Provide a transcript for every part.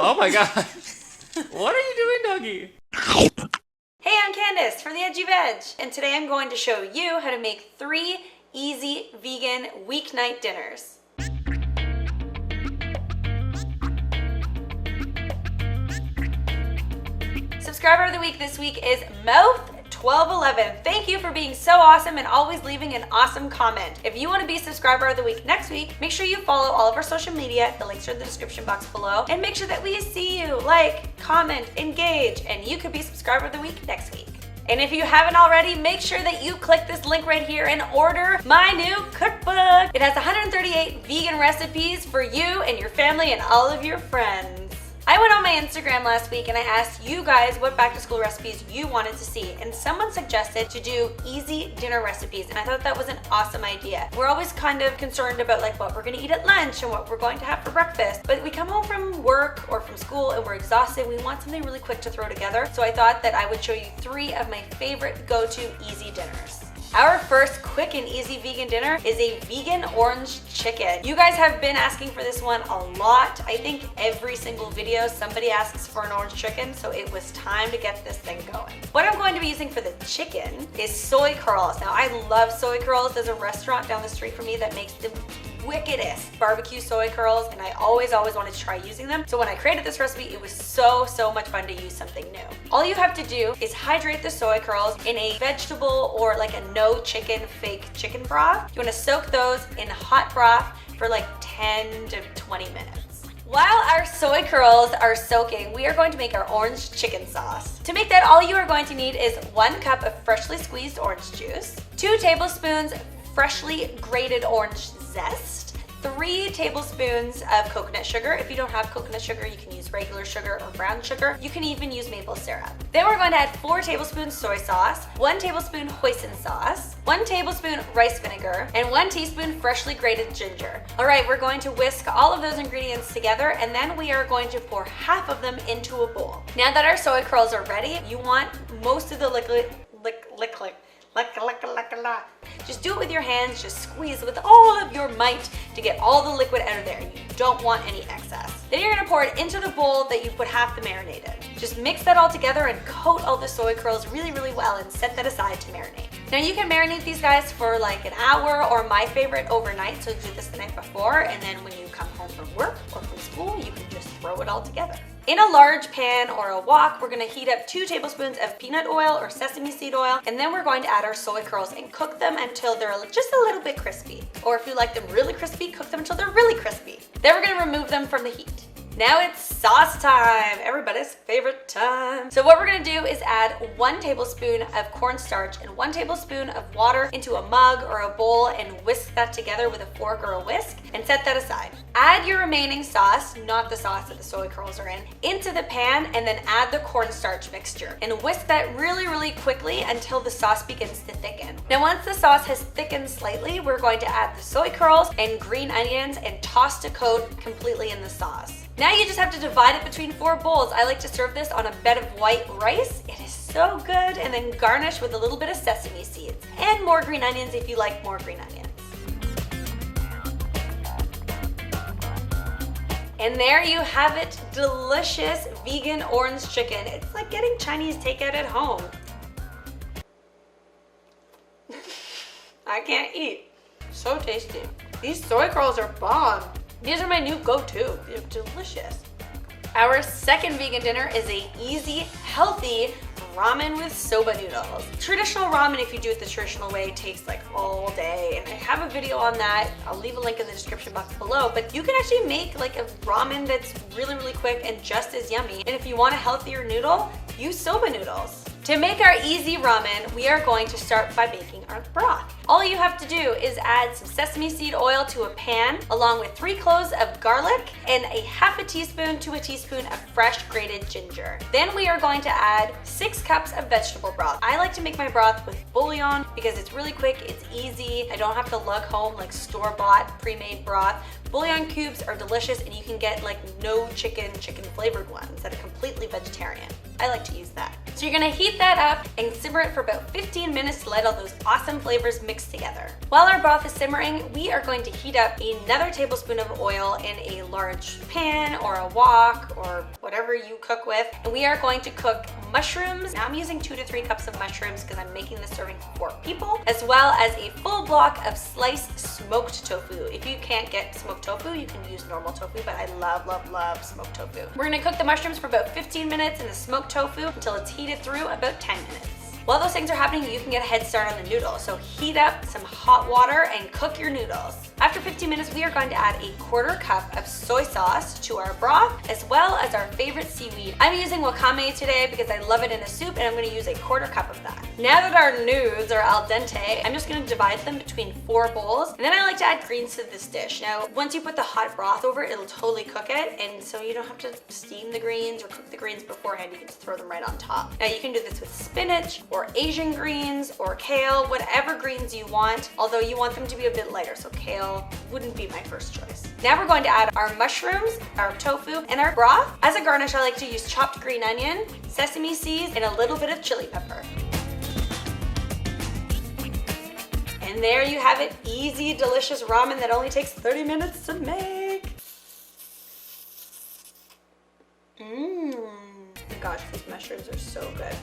Oh my god. What are you doing, doggy? Hey, I'm Candace from the Edgy Veg, and today I'm going to show you how to make 3 easy vegan weeknight dinners. Subscriber of the week this week is Mouth1211. Thank you for being so awesome and always leaving an awesome comment. If you want to be subscriber of the week next week, make sure you follow all of our social media. The links are in the description box below. And make sure that we see you, like, comment, engage, and you could be subscriber of the week next week. And if you haven't already, make sure that you click this link right here and order my new cookbook. It has 138 vegan recipes for you and your family and all of your friends. I went on my Instagram last week and I asked you guys what back to school recipes you wanted to see, and someone suggested to do easy dinner recipes, and I thought that was an awesome idea. We're always kind of concerned about like what we're gonna eat at lunch and what we're going to have for breakfast, but we come home from work or from school and we're exhausted. We want something really quick to throw together, so I thought that I would show you 3 of my favorite go-to easy dinners. Our first quick and easy vegan dinner is a vegan orange chicken. You guys have been asking for this one a lot. I think every single video somebody asks for an orange chicken, so it was time to get this thing going. What I'm going to be using for the chicken is soy curls. Now, I love soy curls. There's a restaurant down the street from me that makes the wickedest barbecue soy curls, and I always wanted to try using them. So when I created this recipe, it was so much fun to use something new. All you have to do is hydrate the soy curls in a vegetable or like a no chicken fake chicken broth. You want to soak those in hot broth for like 10 to 20 minutes. While our soy curls are soaking, we are going to make our orange chicken sauce. To make that, all you are going to need is 1 cup of freshly squeezed orange juice, 2 tablespoons freshly grated orange zest, 3 tablespoons of coconut sugar. If you don't have coconut sugar, you can use regular sugar or brown sugar. You can even use maple syrup. Then we're going to add 4 tablespoons soy sauce, 1 tablespoon hoisin sauce, 1 tablespoon rice vinegar, and 1 teaspoon freshly grated ginger. All right, we're going to whisk all of those ingredients together, and then we are going to pour half of them into a bowl. Now that our soy curls are ready, you want most of the liquid, just do it with your hands, just squeeze with all of your might to get all the liquid out of there. You don't want any excess. Then you're gonna pour it into the bowl that you put half the marinade in. Just mix that all together and coat all the soy curls really well and set that aside to marinate. Now you can marinate these guys for like an hour, or my favorite, overnight. So do this the night before, and then when you come home from work or from school, you can just throw it all together. In a large pan or a wok, we're gonna heat up 2 tablespoons of peanut oil or sesame seed oil, and then we're going to add our soy curls and cook them until they're just a little bit crispy. Or if you like them really crispy, cook them until they're really crispy. Then we're gonna remove them from the heat. Now it's sauce time, everybody's favorite time. So what we're gonna do is add 1 tablespoon of cornstarch and 1 tablespoon of water into a mug or a bowl and whisk that together with a fork or a whisk and set that aside. Add your remaining sauce, not the sauce that the soy curls are in, into the pan, and then add the cornstarch mixture and whisk that really quickly until the sauce begins to thicken. Now once the sauce has thickened slightly, we're going to add the soy curls and green onions and toss to coat completely in the sauce. Now you just have to divide it between 4 bowls. I like to serve this on a bed of white rice. It is so good. And then garnish with a little bit of sesame seeds and more green onions if you like more green onions. And there you have it, delicious vegan orange chicken. It's like getting Chinese takeout at home. I can't eat. So tasty. These soy curls are bomb. These are my new go-to. They're delicious. Our second vegan dinner is a easy, healthy ramen with soba noodles. Traditional ramen, if you do it the traditional way, takes like all day, and I have a video on that. I'll leave a link in the description box below, but you can actually make like a ramen that's really quick and just as yummy. And if you want a healthier noodle, use soba noodles. To make our easy ramen, we are going to start by making our broth. All you have to do is add some sesame seed oil to a pan, along with 3 cloves of garlic and a ½ teaspoon to a teaspoon of fresh grated ginger. Then we are going to add 6 cups of vegetable broth. I like to make my broth with bouillon because it's really quick, it's easy. I don't have to lug home like store-bought pre-made broth. Bouillon cubes are delicious, and you can get like no chicken flavored ones that are completely vegetarian. I like to use that. So you're gonna heat that up and simmer it for about 15 minutes to let all those awesome flavors mix mixed together. While our broth is simmering, we are going to heat up another tablespoon of oil in a large pan or a wok or whatever you cook with. And we are going to cook mushrooms. Now I'm using 2 to 3 cups of mushrooms because I'm making this serving for 4 people, as well as a full block of sliced smoked tofu. If you can't get smoked tofu, you can use normal tofu, but I love, love, love smoked tofu. We're gonna cook the mushrooms for about 15 minutes in the smoked tofu until it's heated through about 10 minutes. While those things are happening, you can get a head start on the noodles. So heat up some hot water and cook your noodles. After 15 minutes, we are going to add a 1/4 cup of soy sauce to our broth, as well as our favorite seaweed. I'm using wakame today because I love it in a soup, and I'm gonna use a 1/4 cup of that. Now that our noodles are al dente, I'm just gonna divide them between 4 bowls, and then I like to add greens to this dish. Now, once you put the hot broth over it, it'll totally cook it, and so you don't have to steam the greens or cook the greens beforehand. You can just throw them right on top. Now, you can do this with spinach, or Asian greens, or kale, whatever greens you want, although you want them to be a bit lighter, so kale wouldn't be my first choice. Now we're going to add our mushrooms, our tofu, and our broth. As a garnish, I like to use chopped green onion, sesame seeds, and a little bit of chili pepper. And there you have it, easy, delicious ramen that only takes 30 minutes to make. Gosh, these mushrooms are so good.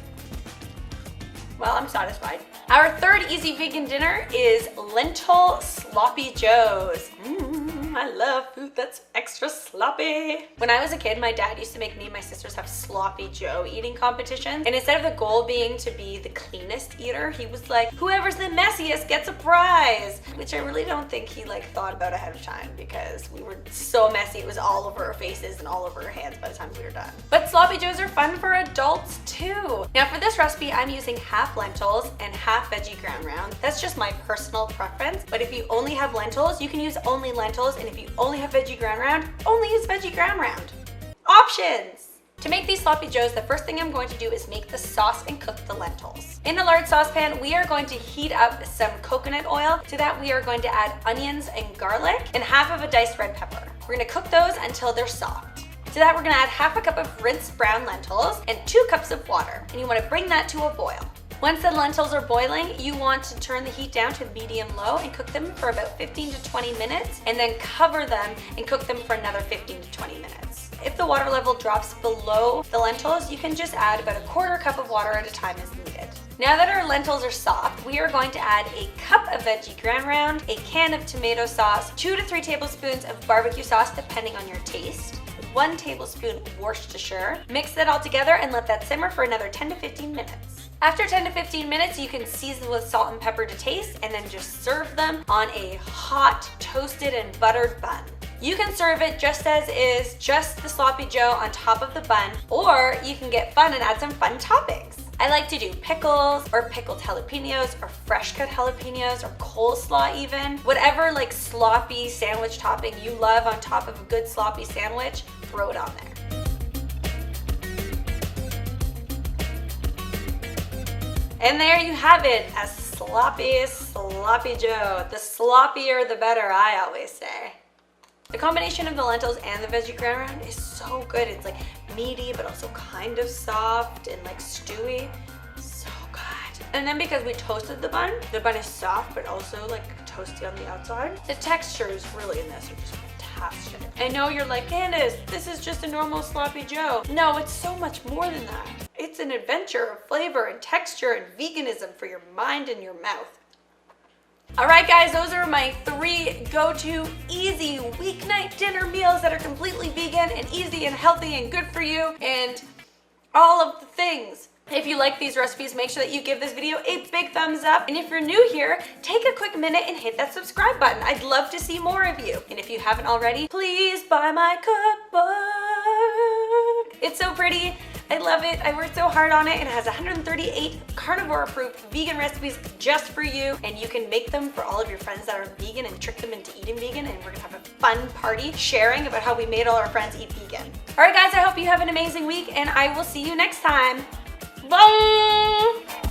Well, I'm satisfied. Our third easy vegan dinner is lentil sloppy joes. I love food that's extra sloppy. When I was a kid, my dad used to make me and my sisters have sloppy joe eating competitions. And instead of the goal being to be the cleanest eater, he was like, whoever's the messiest gets a prize. Which I really don't think he thought about ahead of time, because we were so messy. It was all over our faces and all over our hands by the time we were done. But sloppy joes are fun for adults too. Now for this recipe, I'm using half lentils and half veggie ground round. That's just my personal preference. But if you only have lentils, you can use only lentils. And if you only have veggie ground round, only use veggie ground round. Options! To make these sloppy joes, the first thing I'm going to do is make the sauce and cook the lentils. In a large saucepan, we are going to heat up some coconut oil. To that, we are going to add onions and garlic and half of a diced red pepper. We're gonna cook those until they're soft. To that, we're gonna add half a cup of rinsed brown lentils and 2 cups of water. And you wanna bring that to a boil. Once the lentils are boiling, you want to turn the heat down to medium-low and cook them for about 15 to 20 minutes, and then cover them and cook them for another 15 to 20 minutes. If the water level drops below the lentils, you can just add about a 1/4 cup of water at a time as needed. Now that our lentils are soft, we are going to add a cup of veggie ground round, a can of tomato sauce, 2 to 3 tablespoons of barbecue sauce depending on your taste, 1 tablespoon Worcestershire. Mix that all together and let that simmer for another 10 to 15 minutes. After 10 to 15 minutes, you can season with salt and pepper to taste, and then just serve them on a hot, toasted and buttered bun. You can serve it just as is, just the sloppy joe on top of the bun, or you can get fun and add some fun toppings. I like to do pickles, or pickled jalapenos, or fresh cut jalapenos, or coleslaw even. Whatever sloppy sandwich topping you love on top of a good sloppy sandwich, throw it on there. And there you have it, a sloppy joe. The sloppier the better, I always say. The combination of the lentils and the veggie ground round is so good. It's meaty, but also kind of soft and stewy. So good. And then because we toasted the bun is soft, but also toasty on the outside. The textures really in this are just fantastic. I know you're like, Candace, this is just a normal sloppy joe. No, it's so much more than that. It's an adventure of flavor and texture and veganism for your mind and your mouth. All right, guys, those are my 3 go-to easy weeknight dinner meals that are completely vegan and easy and healthy and good for you and all of the things. If you like these recipes, make sure that you give this video a big thumbs up. And if you're new here, take a quick minute and hit that subscribe button. I'd love to see more of you. And if you haven't already, please buy my cookbook. It's so pretty. I love it. I worked so hard on it, and it has 138 carnivore-approved vegan recipes just for you, and you can make them for all of your friends that are vegan and trick them into eating vegan, and we're gonna have a fun party sharing about how we made all our friends eat vegan. All right, guys, I hope you have an amazing week, and I will see you next time. Bye!